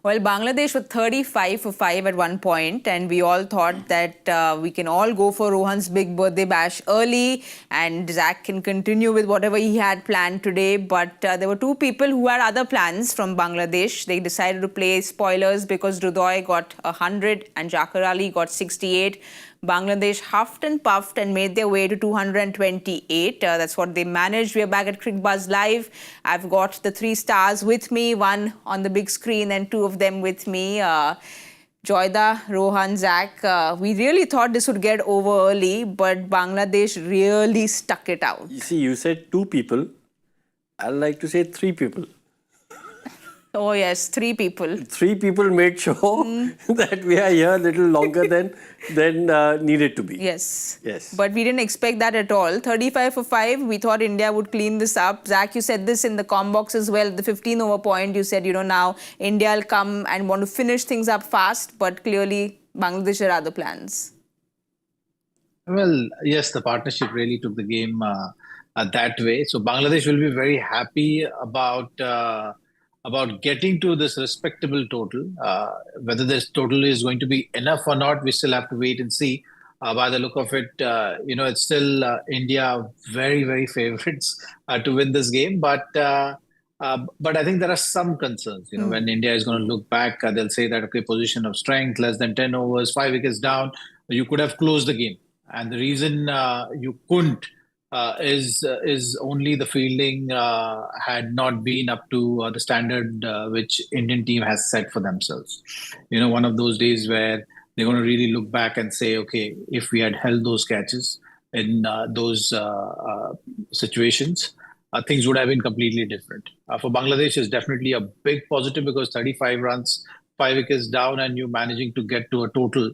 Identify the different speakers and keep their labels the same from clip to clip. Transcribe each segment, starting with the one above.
Speaker 1: Well, Bangladesh were 35 for 5 at one point, and we all thought that we can all go for Rohan's big birthday bash early, and Zach can continue with whatever he had planned today. But there were two people who had other plans from Bangladesh. They decided to play spoilers because Hridoy got 100 and Jaqar Ali got 68. Bangladesh huffed and puffed and made their way to 228. That's what they managed. We are back at Cricbuzz Live. I've got the three stars with me, one on the big screen and two of them with me. Joyda, Rohan, Zach. We really thought this would get over early, but Bangladesh really stuck it out.
Speaker 2: You see, you said two people. I'd like to say three people.
Speaker 1: Oh yes, three people.
Speaker 2: Three people made sure that we are here a little longer than needed to be.
Speaker 1: Yes.
Speaker 2: Yes.
Speaker 1: But we didn't expect that at all. 35 for 5. We thought India would clean this up. Zach, you said this in the com box as well. The 15-over point, you said, now India will come and want to finish things up fast. But clearly, Bangladesh had other plans.
Speaker 3: Well, yes, the partnership really took the game that way. So Bangladesh will be very happy about getting to this respectable total. Whether this total is going to be enough or not, we still have to wait and see. By the look of it, it's still India very, very favorites to win this game. But I think there are some concerns. When India is going to look back, they'll say that, okay, position of strength, less than 10 overs, 5 wickets down, you could have closed the game. And the reason you couldn't is only the fielding had not been up to the standard which Indian team has set for themselves. One of those days where they're going to really look back and say, okay, if we had held those catches in those situations, things would have been completely different. For Bangladesh, it's definitely a big positive because 35 runs, 5 wickets down, and you managing to get to a total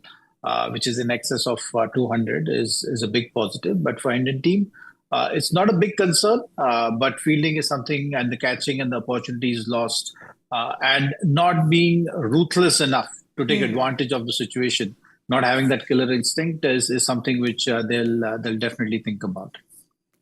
Speaker 3: which is in excess of 200 is a big positive. But for Indian team, it's not a big concern, but fielding is something, and the catching and the opportunities lost, and not being ruthless enough to take advantage of the situation, not having that killer instinct is something which they'll definitely think about.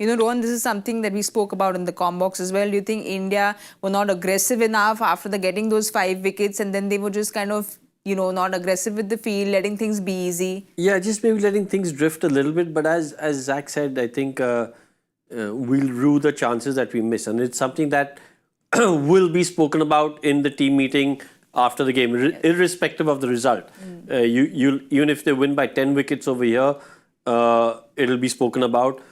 Speaker 1: Rohan, this is something that we spoke about in the com box as well. Do you think India were not aggressive enough after getting those 5 wickets, and then they were just kind of not aggressive with the field, letting things be easy?
Speaker 2: Yeah, just maybe letting things drift a little bit. But as Zach said, I think we'll rue the chances that we miss. And it's something that will be spoken about in the team meeting after the game, irrespective of the result. Even if they win by 10 wickets over here, it'll be spoken about.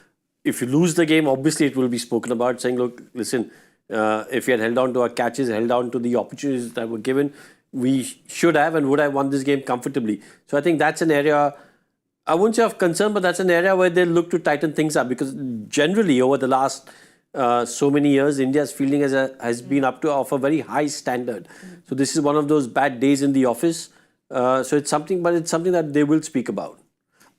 Speaker 2: If you lose the game, obviously it will be spoken about, saying, look, listen, if we had held on to our catches, held on to the opportunities that were given, we should have and would have won this game comfortably. So I think that's an area, I wouldn't say of concern, but that's an area where they'll look to tighten things up, because generally over the last so many years, India's fielding has been up to of a very high standard. So this is one of those bad days in the office. So it's something that they will speak about.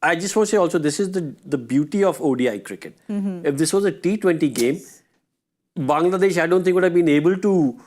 Speaker 2: I just want to say also, this is the beauty of ODI cricket. If this was a T20 game, Bangladesh, I don't think would have been able to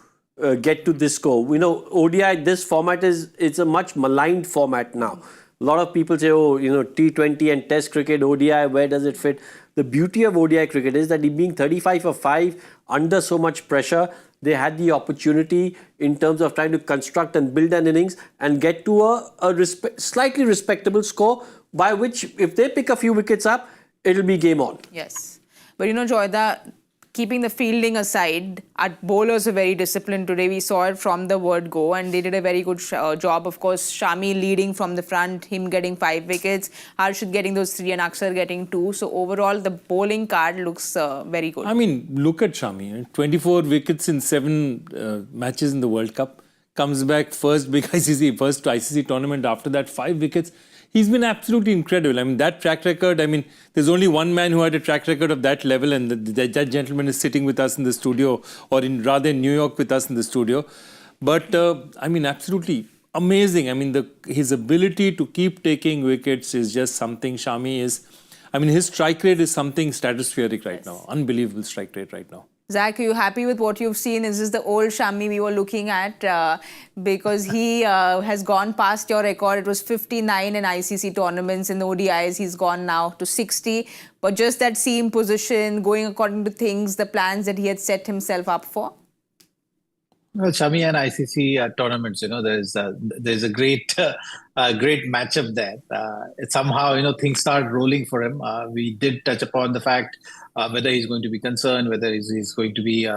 Speaker 2: get to this score. ODI, this format it's a much maligned format now. A lot of people say, oh, T20 and Test cricket, ODI, where does it fit? The beauty of ODI cricket is that being 35 for 5, under so much pressure, they had the opportunity in terms of trying to construct and build an innings and get to a slightly respectable score, by which, if they pick a few wickets up, it'll be game on.
Speaker 1: Yes. But Joyda, keeping the fielding aside, our bowlers are very disciplined today. We saw it from the word go, and they did a very good job. Of course, Shami leading from the front, him getting 5 wickets, Harshit getting those 3 and Axar getting 2. So overall, the bowling card looks very good.
Speaker 4: I mean, look at Shami. 24 wickets in 7 matches in the World Cup. Comes back first big ICC, first ICC tournament. After that, 5 wickets. He's been absolutely incredible. I mean, that track record, there's only one man who had a track record of that level, and that gentleman is sitting with us in the studio, or rather in New York with us in the studio. But, absolutely amazing. His ability to keep taking wickets is just something. Shami is, his strike rate is something stratospheric right now. Unbelievable strike rate right now.
Speaker 1: Zach, are you happy with what you've seen? Is this the old Shami we were looking at? Because he has gone past your record. It was 59 in ICC tournaments. In the ODIs, he's gone now to 60. But just that seam position, going according to things, the plans that he had set himself up for?
Speaker 3: Well, Shami and ICC tournaments, there's a great matchup there. Somehow, things start rolling for him. We did touch upon the fact whether he's going to be concerned, whether he's going to be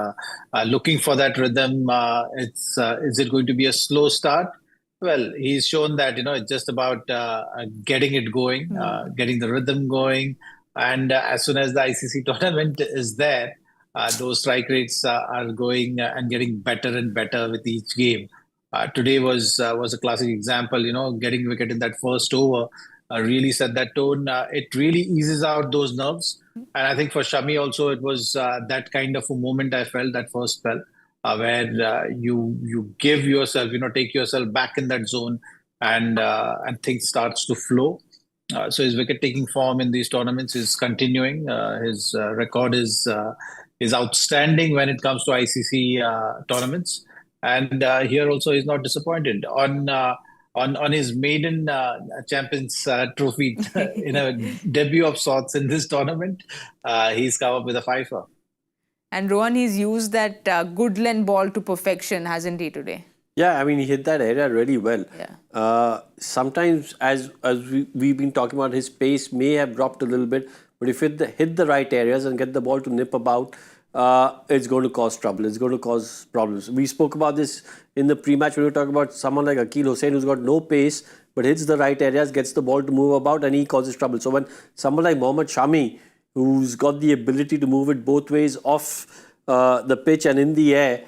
Speaker 3: looking for that rhythm. Is it going to be a slow start? Well, he's shown that it's just about getting it going, getting the rhythm going, and as soon as the ICC tournament is there, those strike rates are going and getting better and better with each game. Today was a classic example. Getting wicket in that first over really set that tone. It really eases out those nerves, and I think for Shami also it was that kind of a moment I felt that first spell where you give yourself, take yourself back in that zone, and things starts to flow. So his wicket-taking form in these tournaments is continuing. His record is outstanding when it comes to ICC tournaments, and here also he's not disappointed on his maiden Champions Trophy in a debut of sorts in this tournament. He's come up with a fifer.
Speaker 1: And Rohan, he's used that good length ball to perfection, hasn't he, today?
Speaker 2: Yeah, I mean, he hit that area really well.
Speaker 1: Yeah.
Speaker 2: Sometimes, as we've been talking about, his pace may have dropped a little bit, but if it hit the right areas and get the ball to nip about, it's going to cause trouble. It's going to cause problems. We spoke about this in the pre-match when we were talking about someone like Akeal Hussain who's got no pace, but hits the right areas, gets the ball to move about, and he causes trouble. So when someone like Mohammed Shami, who's got the ability to move it both ways off the pitch and in the air,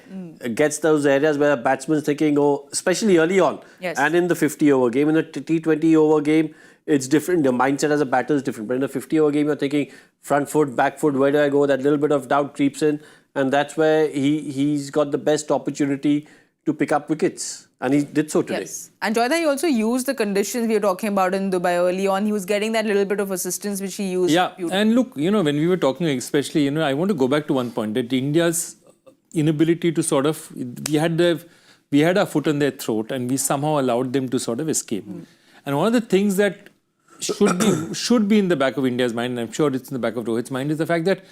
Speaker 2: gets those areas where a batsman's thinking, oh, especially early on,
Speaker 1: Yes.
Speaker 2: and in the 50-over game, in a T20 over game, it's different. The mindset as a batter is different. But in a 50-over game, you're thinking front foot, back foot, where do I go? That little bit of doubt creeps in, and that's where he's got the best opportunity to pick up wickets. And he did so today.
Speaker 1: Yes. And Joyda, he also used the conditions we were talking about in Dubai early on. He was getting that little bit of assistance which he used.
Speaker 4: Yeah, and look, when we were talking especially, I want to go back to one point, that India's inability to sort of, we had our foot on their throat and we somehow allowed them to sort of escape. And one of the things that should be in the back of India's mind, and I'm sure it's in the back of Rohit's mind, is the fact that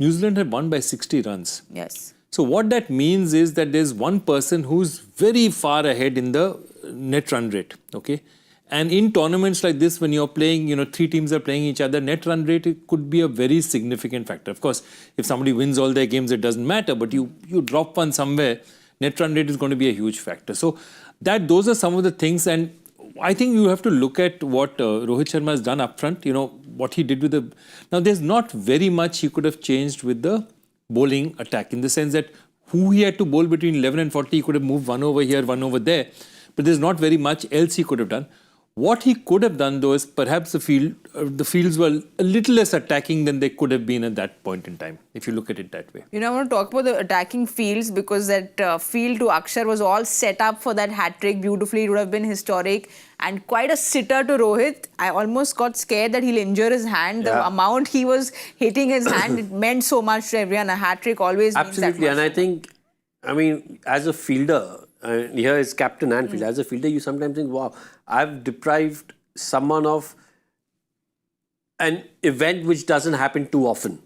Speaker 4: New Zealand had won by 60 runs.
Speaker 1: Yes.
Speaker 4: So what that means is that there's one person who's very far ahead in the net run rate, okay? And in tournaments like this, when you're playing, three teams are playing each other, net run rate could be a very significant factor. Of course, if somebody wins all their games, it doesn't matter, but you drop one somewhere, net run rate is going to be a huge factor. So those are some of the things, and I think you have to look at what Rohit Sharma has done up front, what he did with the... Now, there's not very much he could have changed with the bowling attack, in the sense that who he had to bowl between 11 and 40, he could have moved one over here, one over there. But there's not very much else he could have done. What he could have done, though, is perhaps the fields were a little less attacking than they could have been at that point in time, if you look at it that way.
Speaker 1: I want to talk about the attacking fields, because that field to Axar was all set up for that hat-trick beautifully. It would have been historic and quite a sitter to Rohit. I almost got scared that he'll injure his hand.
Speaker 2: Yeah.
Speaker 1: The amount he was hitting his hand, it meant so much to everyone. A hat-trick always means that
Speaker 2: Absolutely,
Speaker 1: much.
Speaker 2: and I think, as a fielder, here is captain and fielder. As a fielder, you sometimes think, wow, I've deprived someone of an event which doesn't happen too often.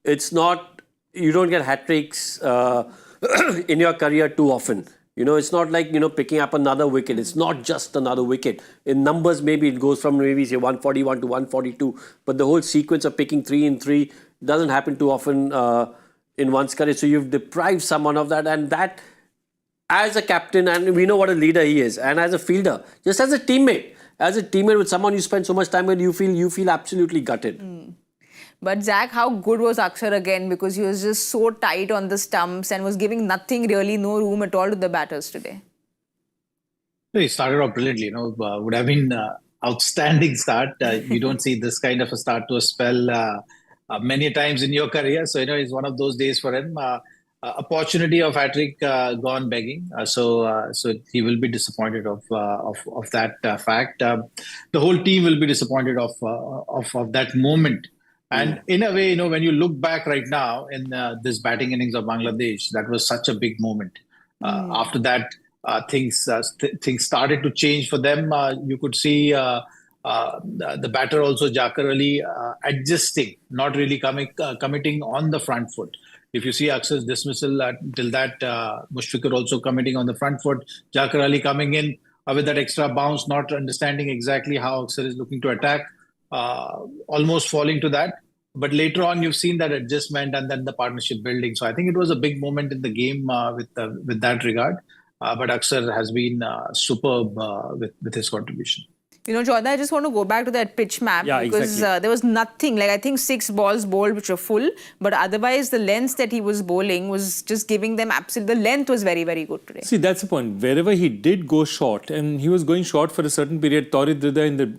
Speaker 2: It's not, you don't get hat tricks in your career too often. It's not like, picking up another wicket. It's not just another wicket. In numbers, maybe it goes from maybe say 141 to 142. But the whole sequence of picking 3 in 3 doesn't happen too often in one's career. So you've deprived someone of that. And that, as a captain, and we know what a leader he is, and as a fielder, just as a teammate with someone you spend so much time with, you feel absolutely gutted.
Speaker 1: But Zach, how good was Axar again? Because he was just so tight on the stumps and was giving nothing really, no room at all to the batters today.
Speaker 3: He started off brilliantly. Would have been outstanding start. You don't see this kind of a start to a spell many times in your career. So it's one of those days for him. Opportunity of hat-trick gone begging. So he will be disappointed of that fact. The whole team will be disappointed of that moment. And in a way, when you look back right now in this batting innings of Bangladesh, that was such a big moment. After that, things started to change for them. You could see the batter also, Jacker Ali, adjusting, not really committing on the front foot. If you see Axar's dismissal till that, Mushfiqur also committing on the front foot, Zaheer Ali coming in with that extra bounce, not understanding exactly how Axar is looking to attack, almost falling to that. But later on, you've seen that adjustment and then the partnership building. So I think it was a big moment in the game with that regard. But Axar has been superb with his contribution.
Speaker 1: You know, Jordan, I just want to go back to that pitch map because there was nothing. Like, I think 6 balls bowled which were full, but otherwise the length that he was bowling was just giving them absolute. The length was very, very good today.
Speaker 4: See, that's the point. Wherever he did go short, and he was going short for a certain period, Towhid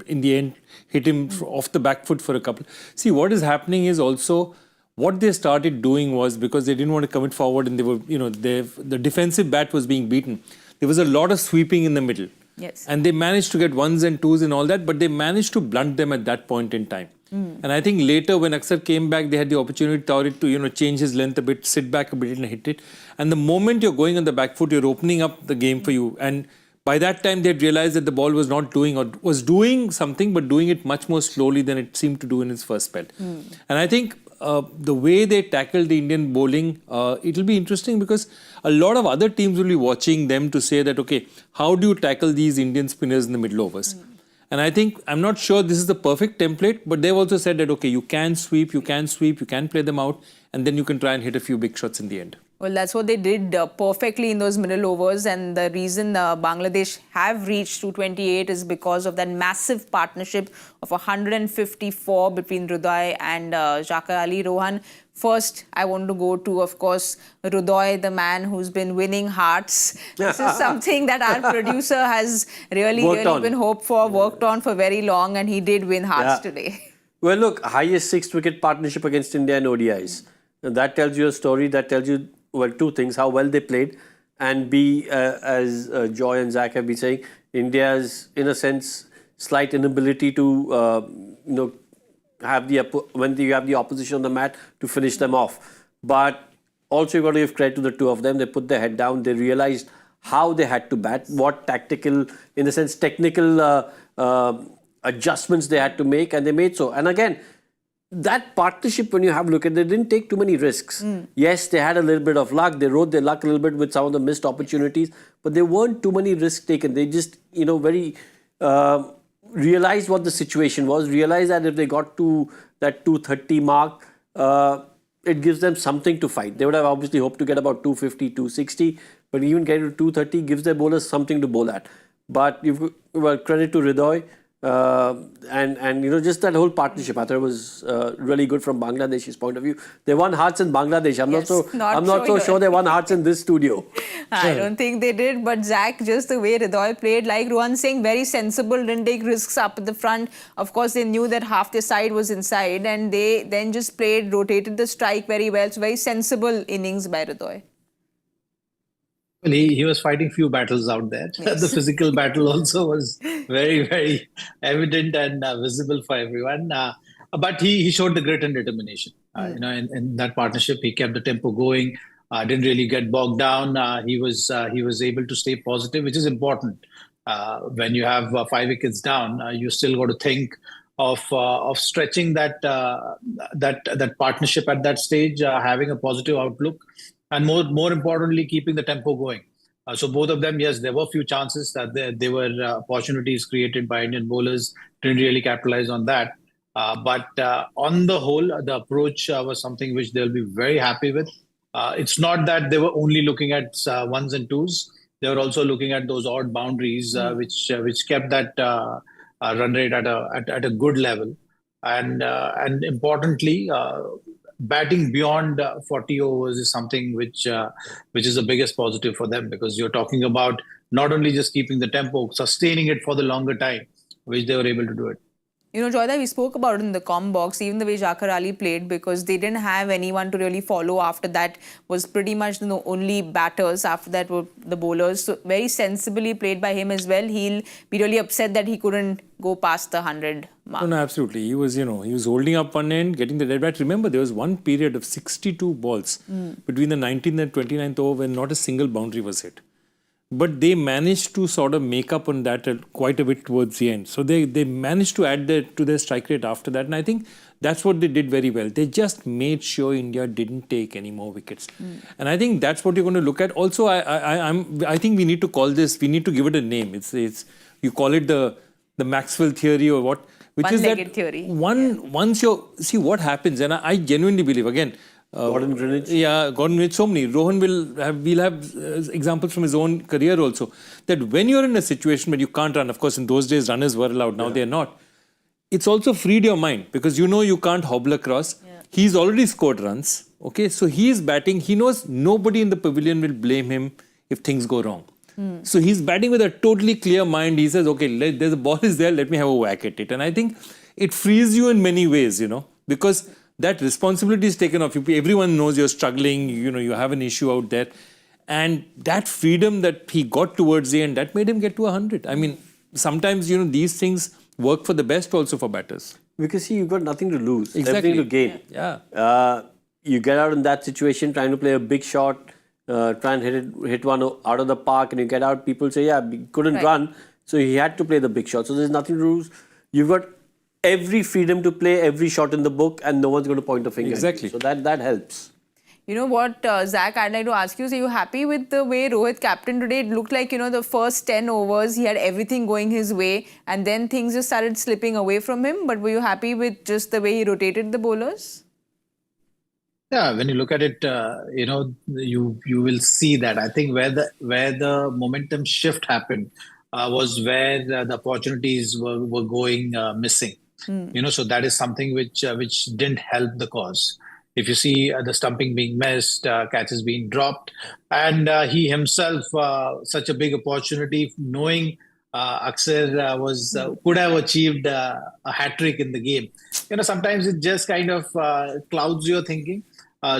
Speaker 4: in the end hit him off the back foot for a couple. See, what is happening is also what they started doing was, because they didn't want to commit forward and they were, the defensive bat was being beaten. There was a lot of sweeping in the middle.
Speaker 1: Yes.
Speaker 4: And they managed to get 1s and 2s and all that, but they managed to blunt them at that point in time. And I think later when Axar came back, they had the opportunity to change his length a bit, sit back a bit and hit it. And the moment you're going on the back foot, you're opening up the game for you. And by that time, they had realized that the ball was not doing, or was doing something, but doing it much more slowly than it seemed to do in its first spell. And I think the way they tackled the Indian bowling, it'll be interesting because a lot of other teams will be watching them to say that, okay, how do you tackle these Indian spinners in the middle overs? And I think, I'm not sure this is the perfect template, but they've also said that, okay, you can sweep, you can play them out, and then you can try and hit a few big shots in the end.
Speaker 1: Well, that's what they did perfectly in those middle overs, and the reason Bangladesh have reached 228 is because of that massive partnership of 154 between Hridoy and Zaheer Ali. Rohan, first I want to go to, of course, Hridoy, the man who's been winning hearts. This is something that our producer has really been worked on for very long, and he did win hearts today.
Speaker 2: Well, look, highest 6-wicket partnership against India in ODIs. And that tells you a story, that tells you, well, two things: how well they played, and B, as Joy and Zach have been saying, India's, in a sense, slight inability to, have when you have the opposition on the mat to finish them off. But also, you've got to give credit to the two of them. They put their head down. They realized how they had to bat, what tactical, in a sense, technical adjustments they had to make, and they made so. And again, that partnership, when you have a look at it, they didn't take too many risks. Yes, they had a little bit of luck. They rode their luck a little bit with some of the missed opportunities, but there weren't too many risks taken. They just, very realized what the situation was, realized that if they got to that 230 mark, it gives them something to fight. They would have obviously hoped to get about 250, 260, but even getting to 230 gives their bowlers something to bowl at. But credit to Hridoy. And just that whole partnership, I thought it was really good from Bangladesh's point of view. They won hearts in Bangladesh. I'm not so sure they won hearts in this studio.
Speaker 1: I don't think they did, but Zach, just the way Hridoy played, like Rohan saying, very sensible, didn't take risks up at the front. Of course, they knew that half their side was inside, and they then just rotated the strike very well. So very sensible innings by Hridoy.
Speaker 3: Well, he was fighting few battles out there. Yes. The physical battle also was very, very evident and visible for everyone. But he showed the grit and determination. In that partnership, he kept the tempo going. Didn't really get bogged down. He was able to stay positive, which is important. When you have 5 wickets down, you still got to think of stretching that partnership at that stage, having a positive outlook. And more importantly, keeping the tempo going. So both of them, yes, there were a few chances that there were opportunities created by Indian bowlers. Didn't really capitalize on that. But on the whole, the approach was something which they'll be very happy with. It's not that they were only looking at 1s and 2s. They were also looking at those odd boundaries, which kept that run rate at a good level. And importantly, batting beyond 40 overs is something which is the biggest positive for them, because you're talking about not only just keeping the tempo, sustaining it for the longer time, which they were able to do it.
Speaker 1: Joyda, we spoke about it in the comm box, even the way Zaheer Ali played, because they didn't have anyone to really follow. After that was pretty much the only batters. After that were the bowlers. So very sensibly played by him as well. He'll be really upset that he couldn't go past the 100 mark.
Speaker 4: No, absolutely. He was, he was holding up one end, getting the dead bat. Remember, there was one period of 62 balls between the 19th and 29th over when not a single boundary was hit. but they managed to sort of make up on that quite a bit towards the end. So they managed to add to their strike rate after that. And I think that's what they did very well. They just made sure India didn't take any more wickets. And I think that's what you're going to look at. Also, I think we need to call this, we need to give it a name. It's you call it the Maxwell theory or what, which is that
Speaker 1: theory.
Speaker 4: Once you see what happens, and I genuinely believe, again,
Speaker 2: Gordon Greenwich.
Speaker 4: Yeah, Gordon Greenwich, so many. Rohan we'll have examples from his own career also, that when you're in a situation where you can't run, of course in those days runners were allowed, now they're not. It's also freed your mind because you know you can't hobble across. Yeah. He's already scored runs. Okay, so he's batting. He knows nobody in the pavilion will blame him if things go wrong. So he's batting with a totally clear mind. He says, okay, there's a ball is there, let me have a whack at it. And I think it frees you in many ways, because that responsibility is taken off you. Everyone knows you're struggling, you have an issue out there. And that freedom that he got towards the end, that made him get to 100. I mean, sometimes, these things work for the best also for batters.
Speaker 2: Because you've got nothing to lose,
Speaker 4: Exactly.
Speaker 2: everything to gain.
Speaker 4: Yeah.
Speaker 2: You get out in that situation, trying to play a big shot, try and hit one out of the park, and you get out, people say, yeah, he couldn't run, so he had to play the big shot. So there's nothing to lose. You've got every freedom to play every shot in the book, and no one's going to point a finger.
Speaker 4: Exactly.
Speaker 2: At you. So that helps.
Speaker 1: You know what, Zach, I'd like to ask you, so are you happy with the way Rohit captained today? It looked like, the first 10 overs, he had everything going his way, and then things just started slipping away from him. But were you happy with just the way he rotated the bowlers?
Speaker 3: Yeah, when you look at it, you will see that. I think where the momentum shift happened was where the opportunities were going missing. So that is something which didn't help the cause. If you see the stumping being missed, catches being dropped, and he himself, such a big opportunity, knowing Axar could have achieved a hat-trick in the game. Sometimes it just kind of clouds your thinking.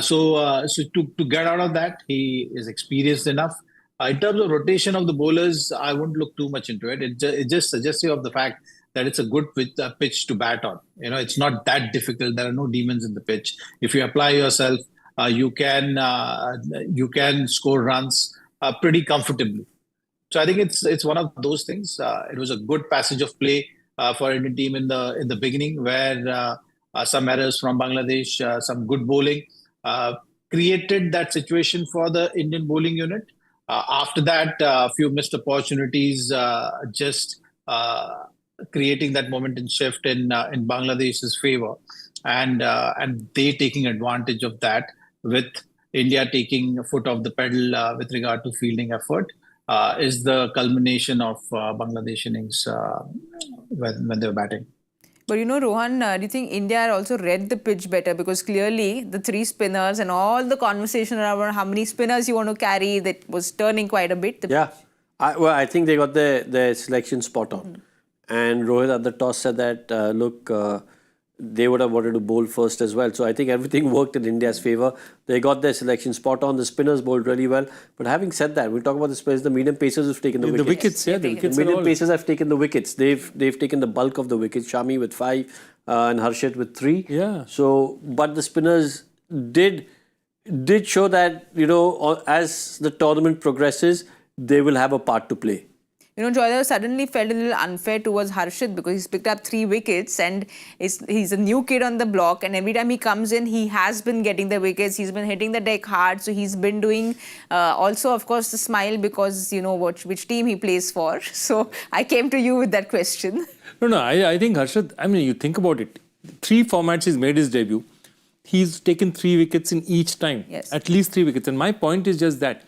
Speaker 3: So to get out of that, he is experienced enough. In terms of rotation of the bowlers, I wouldn't look too much into it. It just suggestive of the fact that it's a good pitch to bat on. It's not that difficult. There are no demons in the pitch. If you apply yourself, you can score runs pretty comfortably. So I think it's one of those things. It was a good passage of play for Indian team in the beginning, where some errors from Bangladesh, some good bowling created that situation for the Indian bowling unit. After that, a few missed opportunities, just creating that momentum shift in Bangladesh's favor, and they taking advantage of that, with India taking a foot off the pedal with regard to fielding effort, is the culmination of Bangladesh innings when they were batting.
Speaker 1: But Rohan, do you think India also read the pitch better? Because clearly the three spinners and all the conversation around how many spinners you want to carry, that was turning quite a bit.
Speaker 2: Yeah. I think they got their selection spot on. And Rohit at the toss said that, they would have wanted to bowl first as well. So I think everything worked in India's favour. They got their selection spot on. The spinners bowled really well. But having said that, we'll talk about the spinners. The medium pacers have taken the wickets.
Speaker 4: The wickets, yeah. The wickets
Speaker 2: The medium pacers have taken the wickets. They've taken the bulk of the wickets. Shami with 5 and Harshit with 3.
Speaker 4: Yeah.
Speaker 2: So, but the spinners did show that, as the tournament progresses, they will have a part to play.
Speaker 1: Joydev suddenly felt a little unfair towards Harshit because he's picked up 3 wickets and he's a new kid on the block, and every time he comes in, he has been getting the wickets. He's been hitting the deck hard, so he's been doing also, of course, the smile because which team he plays for. So I came to you with that question.
Speaker 4: No, I think Harshit, you think about it. 3 formats he's made his debut. He's taken 3 wickets in each time.
Speaker 1: Yes.
Speaker 4: At least 3 wickets. And my point is just that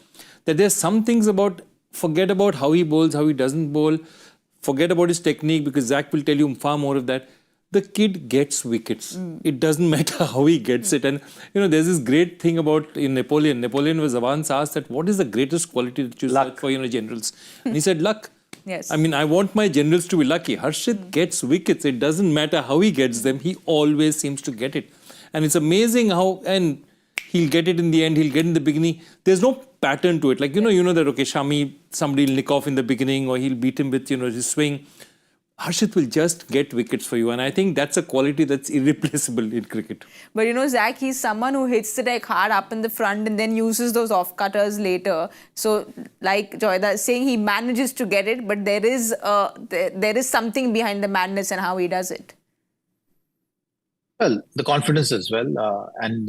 Speaker 4: there's some things about, forget about how he bowls, how he doesn't bowl, forget about his technique, because Zach will tell you far more of that. The kid gets wickets. It doesn't matter how he gets it. And, there's this great thing about in Napoleon. Napoleon was once asked that, what is the greatest quality that you search for, generals? And he said, luck.
Speaker 1: Yes.
Speaker 4: I want my generals to be lucky. Harshit gets wickets. It doesn't matter how he gets them. He always seems to get it. And it's amazing how, and he'll get it in the end, he'll get in the beginning. There's no pattern to it. Like, that, okay, Shami, somebody will nick off in the beginning, or he'll beat him with, his swing. Harshit will just get wickets for you. And I think that's a quality that's irreplaceable in cricket.
Speaker 1: But Zach, he's someone who hits the deck hard up in the front and then uses those off-cutters later. So, like Joyda is saying, he manages to get it, but there is something behind the madness and how he does it.
Speaker 3: Well, the confidence as well, and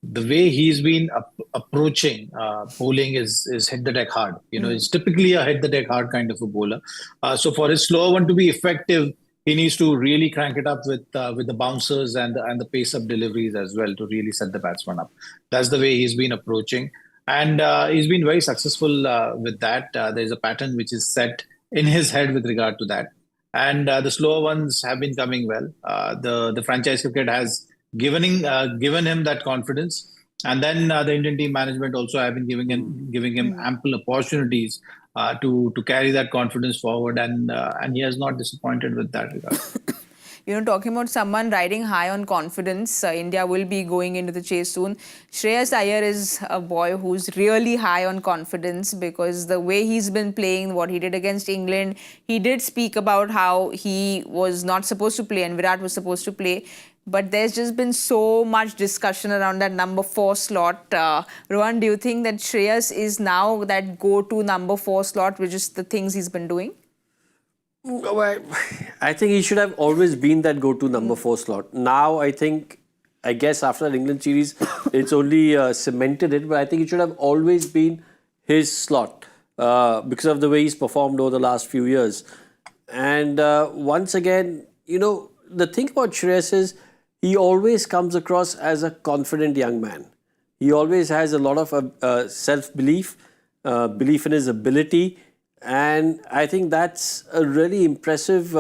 Speaker 3: the way he's been approaching bowling is hit the deck hard. He's typically a hit the deck hard kind of a bowler. So for his slower one to be effective, he needs to really crank it up with the bouncers and the pace up deliveries as well to really set the batsman up. That's the way he's been approaching, and he's been very successful with that. There's a pattern which is set in his head with regard to that. And the slower ones have been coming well. The franchise cricket has given him that confidence, and then the Indian team management also have been giving him ample opportunities to carry that confidence forward, and he has not disappointed with that regard.
Speaker 1: Talking about someone riding high on confidence, India will be going into the chase soon. Shreyas Iyer is a boy who's really high on confidence because the way he's been playing, what he did against England, he did speak about how he was not supposed to play and Virat was supposed to play. But there's just been so much discussion around that number 4 slot. Rohan, do you think that Shreyas is now that go-to number 4 slot, which is the things he's been doing?
Speaker 2: Well, I think he should have always been that go-to number 4 slot. Now, I guess after the England series, it's only cemented it, but I think it should have always been his slot because of the way he's performed over the last few years. And once again, the thing about Shreyas is he always comes across as a confident young man. He always has a lot of self-belief, belief in his ability. And I think that's a really impressive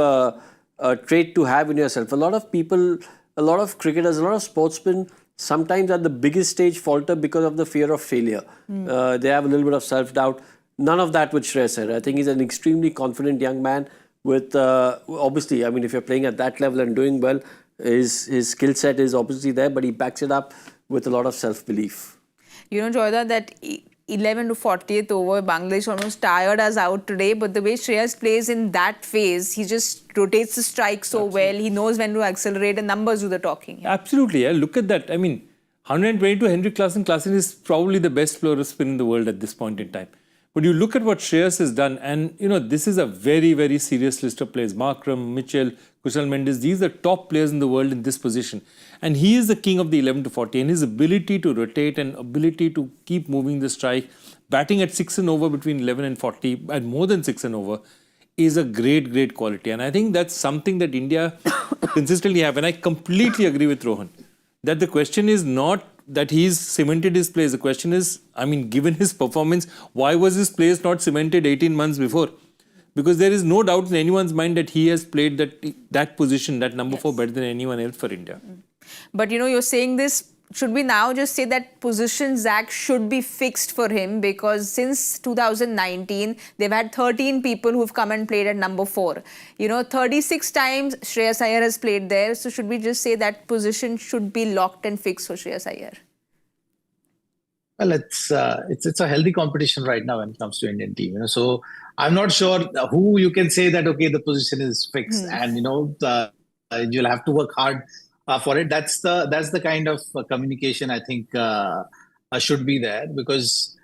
Speaker 2: trait to have in yourself. A lot of people, a lot of cricketers, a lot of sportsmen sometimes at the biggest stage falter because of the fear of failure. They have a little bit of self-doubt. None of that with Shreyas Iyer. I think he's an extremely confident young man with, obviously, I mean, if you're playing at that level and doing well, his skill set is obviously there, but he backs it up with a lot of self-belief.
Speaker 1: Joyda, that 11 to 40th over, Bangladesh almost tired us out today, but the way Shreyas plays in that phase, he just rotates the strike so well. He knows when to accelerate, and numbers do the talking. Yeah.
Speaker 4: Absolutely. Yeah. Look at that. I mean, 122 Henrik Klassen is probably the best floor of spin in the world at this point in time. But you look at what Shreyas has done, and this is a very, very serious list of players. Markram, Mitchell, Kushal Mendes, these are top players in the world in this position. And he is the king of the 11 to 40. And his ability to rotate and ability to keep moving the strike, batting at 6 and over between 11 and 40, and more than 6 and over, is a great, great quality. And I think that's something that India consistently have. And I completely agree with Rohan, that the question is not that he's cemented his place. The question is, I mean, given his performance, why was his place not cemented 18 months before? Because there is no doubt in anyone's mind that he has played that position, that number 4, better than anyone else for India.
Speaker 1: But you're saying this, should we now just say that position, Zach, should be fixed for him? Because since 2019, they've had 13 people who've come and played at number 4. 36 times Shreyas Iyer has played there. So should we just say that position should be locked and fixed for Shreyas Iyer?
Speaker 3: Well, it's a healthy competition right now when it comes to Indian team. So I'm not sure who you can say that, okay, the position is fixed and, you'll have to work hard for it. That's the kind of communication I think should be there, because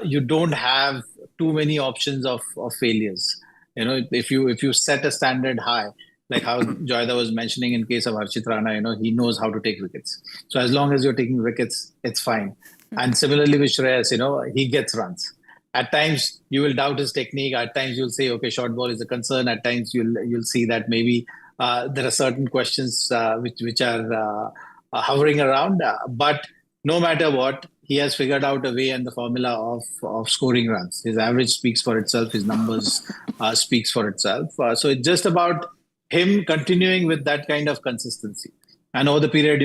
Speaker 3: you don't have too many options of failures. If you set a standard high, like how Joyda was mentioning in case of Harshit Rana, he knows how to take wickets. So as long as you're taking wickets, it's fine. And similarly with Shreyas, he gets runs. At times you will doubt his technique. At times you'll say, okay, short ball is a concern. At times you'll see that maybe there are certain questions which are hovering around. But no matter what, he has figured out a way and the formula of scoring runs. His average speaks for itself. His numbers speaks for itself. So it's just about him continuing with that kind of consistency. And over the period,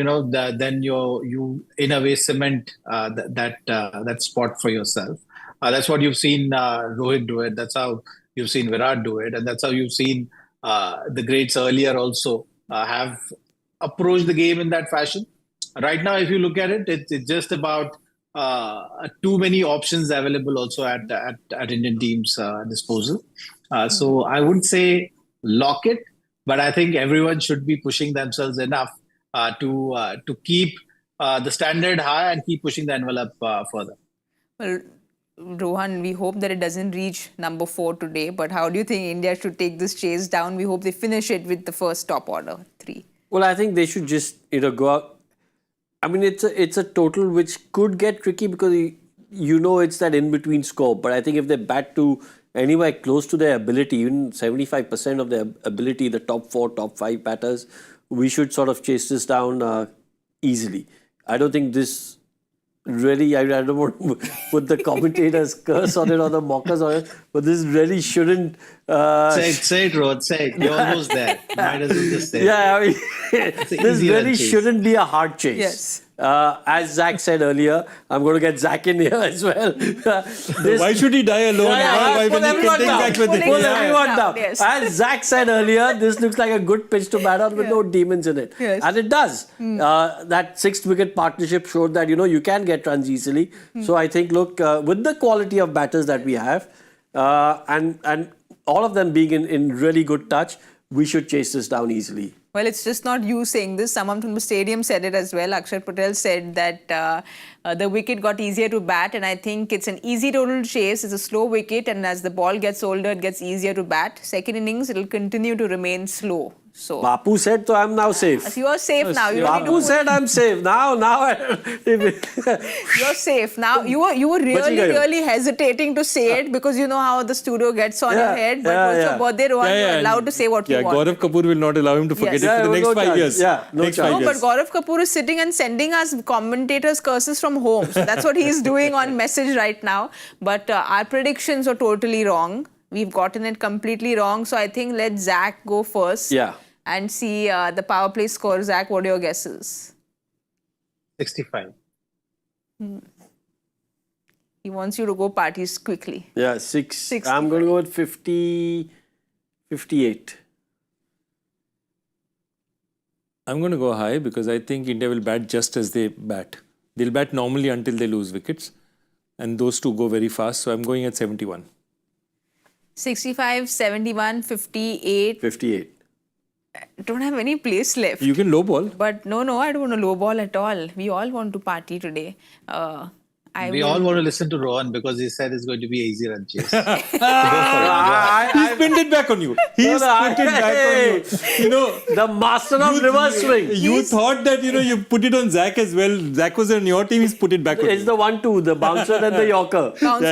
Speaker 3: then you in a way cement that spot for yourself. That's what you've seen Rohit do it. That's how you've seen Virat do it. And that's how you've seen the greats earlier also have approached the game in that fashion. Right now, if you look at it, it's just about too many options available also at Indian teams' disposal. So I wouldn't say lock it, but I think everyone should be pushing themselves enough to keep the standard high and keep pushing the envelope further.
Speaker 1: Well, Rohan, we hope that it doesn't reach number 4 today, but how do you think India should take this chase down? We hope they finish it with the first top order, 3.
Speaker 2: Well, I think they should just go out. I mean, it's a total which could get tricky because it's that in-between score. But I think if they bat to anywhere close to their ability, even 75% of their ability, the top 4, top 5 batters, we should sort of chase this down easily. I don't think this really, I don't want to put the commentators' curse on it or the mockers on it, but this really shouldn't...
Speaker 3: Say it, Rohit, say it. You're almost there. Might as well just say it.
Speaker 2: Yeah, I mean, this really shouldn't be a hard chase.
Speaker 1: Yes.
Speaker 2: As Zach said earlier, I'm going to get Zach in here as well.
Speaker 4: Why should he die alone? Why
Speaker 2: pull
Speaker 4: when he can take back with it?
Speaker 2: Pull everyone down.
Speaker 1: Yes.
Speaker 2: As Zach said earlier, this looks like a good pitch to bat on with no demons in it.
Speaker 1: Yes.
Speaker 2: And it does. That 6th wicket partnership showed that, you can get runs easily. So I think, look, with the quality of batters that we have, and all of them being in really good touch, we should chase this down easily.
Speaker 1: Well, it's just not you saying this. Someone from the stadium said it as well. Axar Patel said that the wicket got easier to bat, and I think it's an easy total chase. It's a slow wicket, and as the ball gets older, it gets easier to bat. Second innings, it'll continue to remain slow. So
Speaker 2: Bapu said, so I'm now safe.
Speaker 1: So you're safe now. You don't need to
Speaker 2: Bapu said I'm safe. Now
Speaker 1: you're safe now. You were really hesitating to say it because you know how the studio gets on your head. But it's your birthday, Rohan, you're allowed to say what you want.
Speaker 4: Gaurav Kapoor will not allow him to forget it for the next 5 years.
Speaker 2: Yeah,
Speaker 4: next 5 years.
Speaker 1: But Gaurav Kapoor is sitting and sending us commentators' curses from home. So that's what he's doing on message right now. But our predictions are totally wrong. We've gotten it completely wrong. So I think let Zach go first.
Speaker 2: Yeah.
Speaker 1: And see the power play score. Zach, what are your guesses?
Speaker 3: 65.
Speaker 1: He wants you to go parties quickly.
Speaker 2: Yeah, 6. I'm going to go with 58.
Speaker 4: I'm going to go high because I think India will bat just as they bat. They'll bat normally until they lose wickets. And those two go very fast. So I'm going at 71.
Speaker 1: 65, 71, 58.
Speaker 2: 58.
Speaker 1: I don't have any place left.
Speaker 4: You can low ball.
Speaker 1: But no, I don't want to low ball at all. We all want to party today.
Speaker 3: We all want to listen to Rohan because he said it's going to be easy run chase.
Speaker 4: He's pinned it back on you. He's put it back on you.
Speaker 2: The master of reverse swing.
Speaker 4: You thought that, you put it on Zach as well. Zach was on your team, he's put it back on you.
Speaker 2: It's the 1-2, the bouncer and the Yorker.
Speaker 1: But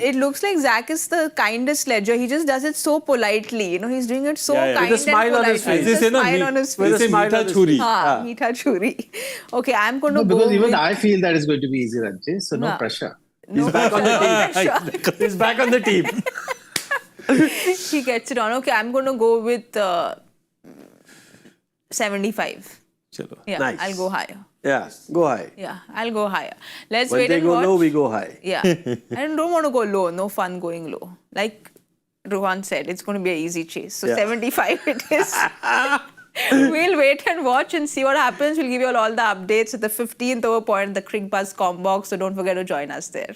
Speaker 1: it looks like Zach is the kindest ledger. He just does it so politely. He's doing it so kind
Speaker 2: with a smile
Speaker 1: and
Speaker 2: on his
Speaker 1: polite.
Speaker 2: face.
Speaker 1: With a smile on his face.
Speaker 2: With a smile on his face.
Speaker 1: Meetha churi. Okay, I'm going to go
Speaker 3: because even
Speaker 1: with...
Speaker 3: I feel that it's going to be easy run chase, so no pressure.
Speaker 2: He's back on the team. He's back on the team.
Speaker 1: He gets it on. Okay, I'm going to go with 75.
Speaker 4: Chalo.
Speaker 1: Yeah,
Speaker 2: Nice.
Speaker 1: I'll go higher.
Speaker 2: Yeah, go high.
Speaker 1: Yeah, I'll go higher. Let's
Speaker 2: When
Speaker 1: wait
Speaker 2: they
Speaker 1: and
Speaker 2: go
Speaker 1: watch.
Speaker 2: low, we go high.
Speaker 1: Yeah, I don't want to go low. No fun going low. Like Rohan said, it's going to be an easy chase. So 75 it is. We'll wait and watch and see what happens. We'll give you all the updates at the 15th over point, the Cricbuzz com box. So don't forget to join us there.